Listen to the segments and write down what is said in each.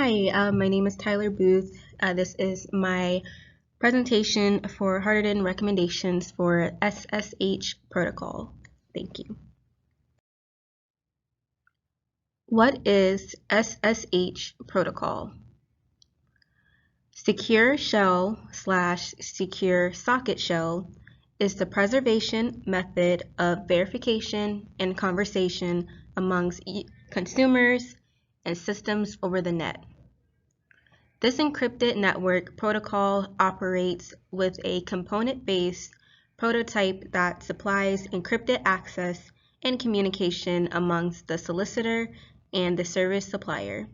Hi, my name is Tyler Booth. This is my presentation for Hardening Recommendations for SSH protocol. Thank you. What is SSH protocol? Secure shell / secure socket shell is the preservation method of verification and conversation amongst consumers and systems over the net. This encrypted network protocol operates with a component-based prototype that supplies encrypted access and communication amongst the solicitor and the service supplier.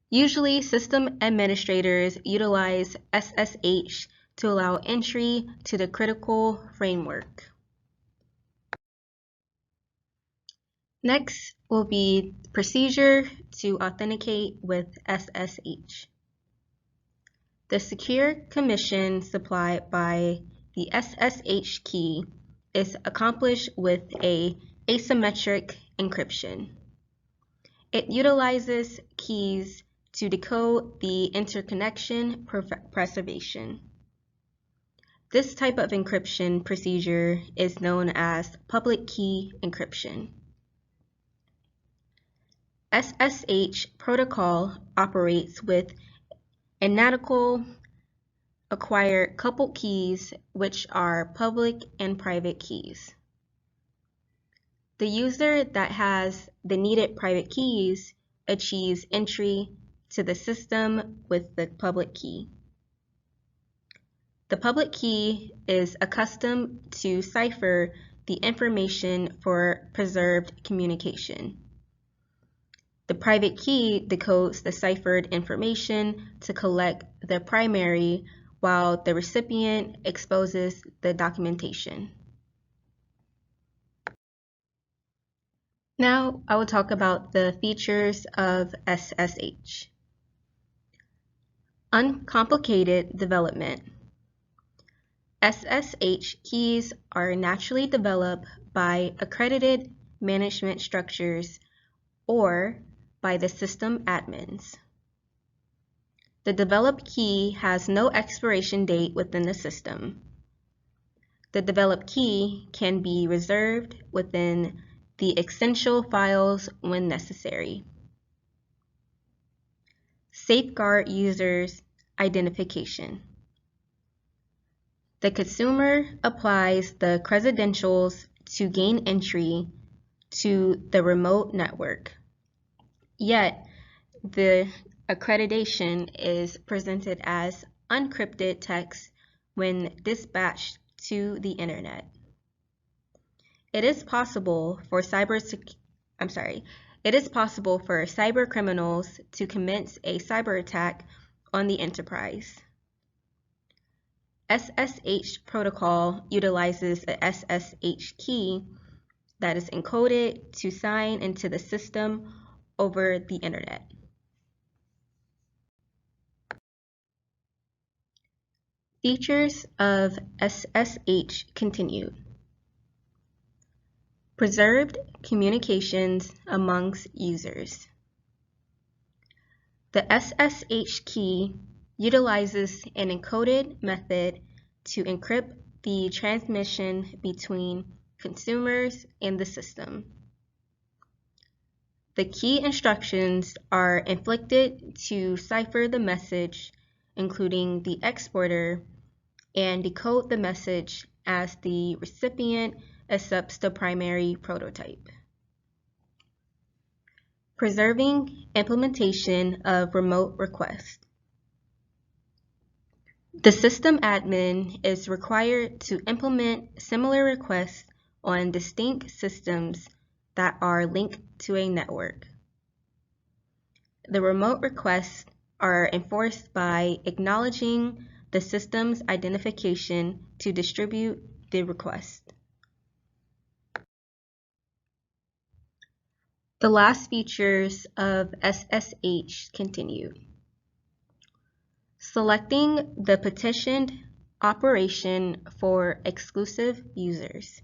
Usually, system administrators utilize SSH to allow entry to the critical framework. Next will be procedure to authenticate with SSH. The secure commission supplied by the SSH key is accomplished with an asymmetric encryption. It utilizes keys to decode the interconnection preservation. This type of encryption procedure is known as public key encryption. SSH protocol operates with analytical acquired coupled keys, which are public and private keys. The user that has the needed private keys achieves entry to the system with the public key. The public key is accustomed to cipher the information for preserved communication. The private key decodes the ciphered information to collect the primary, while the recipient exposes the documentation. Now I will talk about the features of SSH. Uncomplicated development. SSH keys are naturally developed by accredited management structures or by the system admins. The developed key has no expiration date within the system. The developed key can be reserved within the essential files when necessary. Safeguard users' identification. The consumer applies the credentials to gain entry to the remote network. Yet, the accreditation is presented as unencrypted text when dispatched to the internet. It is possible for cyber criminals to commence a cyber attack on the enterprise. SSH protocol utilizes a SSH key that is encoded to sign into the system over the internet. Features of SSH continued. Preserved communications amongst users. The SSH key utilizes an encoded method to encrypt the transmission between consumers and the system. The key instructions are inflicted to cipher the message, including the exporter, and decode the message as the recipient accepts the primary prototype. Preserving implementation of remote requests. The system admin is required to implement similar requests on distinct systems that are linked to a network. The remote requests are enforced by acknowledging the system's identification to distribute the request. The last features of SSH continued. Selecting the petitioned operation for exclusive users.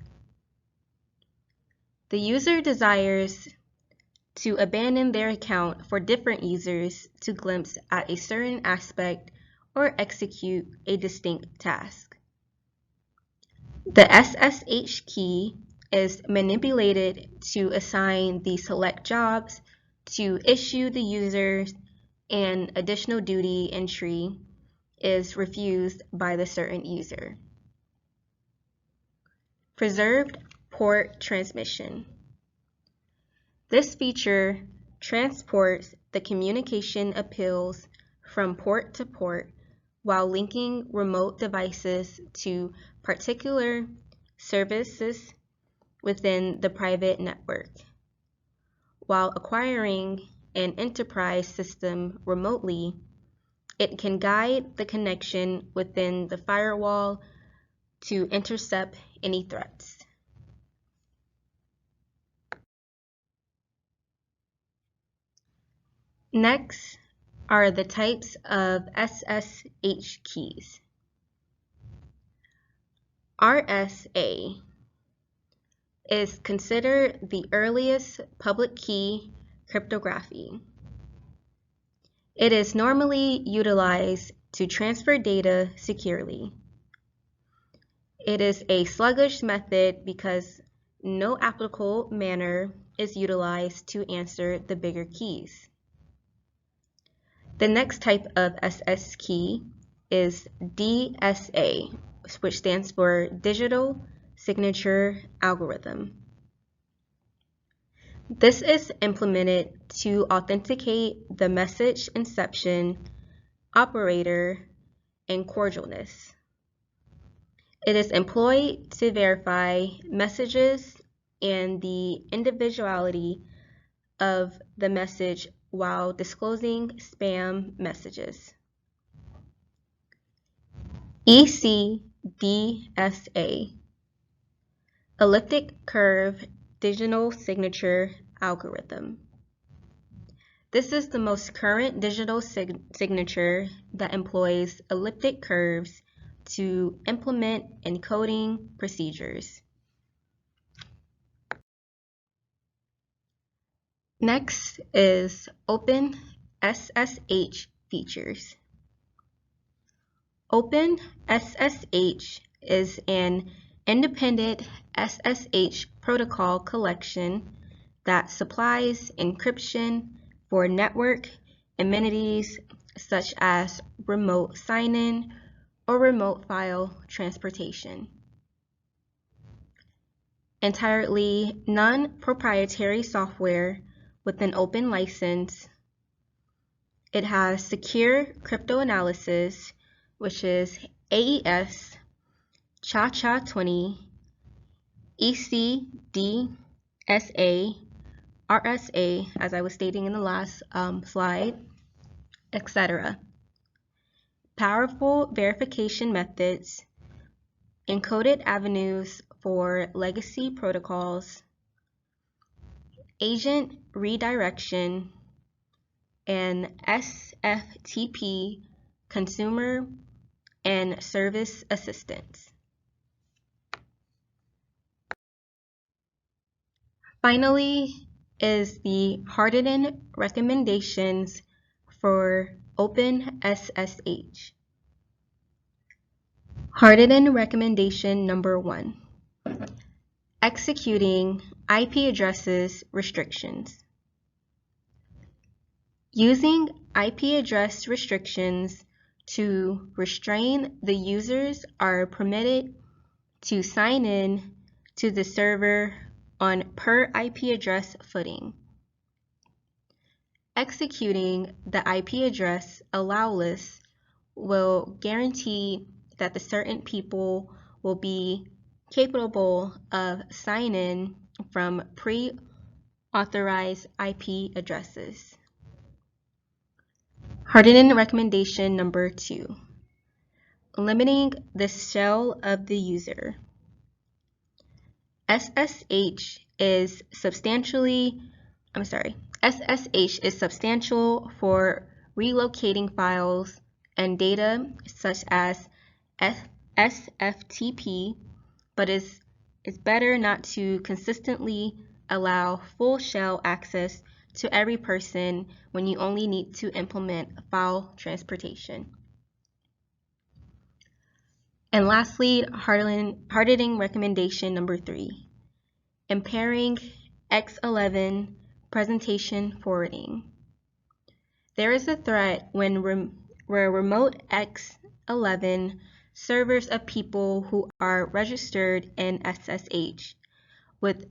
The user desires to abandon their account for different users to glimpse at a certain aspect or execute a distinct task. The SSH key is manipulated to assign the select jobs, to issue the users, and additional duty entry is refused by the certain user. Preserved port transmission. This feature transports the communication appeals from port to port while linking remote devices to particular services within the private network. While acquiring an enterprise system remotely, it can guide the connection within the firewall to intercept any threats. Next are the types of SSH keys. RSA is considered the earliest public key cryptography. It is normally utilized to transfer data securely. It is a sluggish method because no applicable manner is utilized to answer the bigger keys. The next type of SS key is DSA, which stands for Digital Signature Algorithm. This is implemented to authenticate the message inception, operator, and cordialness. It is employed to verify messages and the individuality of the message while disclosing spam messages. ECDSA, Elliptic Curve Digital Signature Algorithm. This is the most current digital signature that employs elliptic curves to implement encoding procedures. Next is Open SSH features. Open SSH is an independent SSH protocol collection that supplies encryption for network amenities such as remote sign-in or remote file transportation. Entirely non-proprietary software with an open license. It has secure cryptanalysis, which is AES, CHA-CHA20, ECDSA, RSA, as I was stating in the last slide, etc. Powerful verification methods, encoded avenues for legacy protocols, agent redirection, and SFTP consumer and service assistance. Finally is the Hardening Recommendations for Open SSH. Hardening Recommendation number 1. Executing IP addresses restrictions. Using IP address restrictions to restrain the users are permitted to sign in to the server on per IP address footing. Executing the IP address allow list will guarantee that the certain people will be capable of sign-in from pre-authorized IP addresses. Hardening recommendation number 2. Limiting the shell of the user. SSH is substantial for relocating files and data such as SFTP, but it's better not to consistently allow full shell access to every person when you only need to implement file transportation. And lastly, hardening recommendation number 3, impairing X11 presentation forwarding. There is a threat where remote X11 servers of people who are registered in SSH with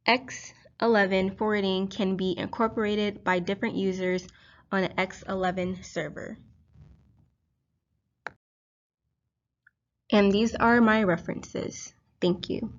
X11 forwarding can be incorporated by different users on an X11 server. And these are my references. Thank you.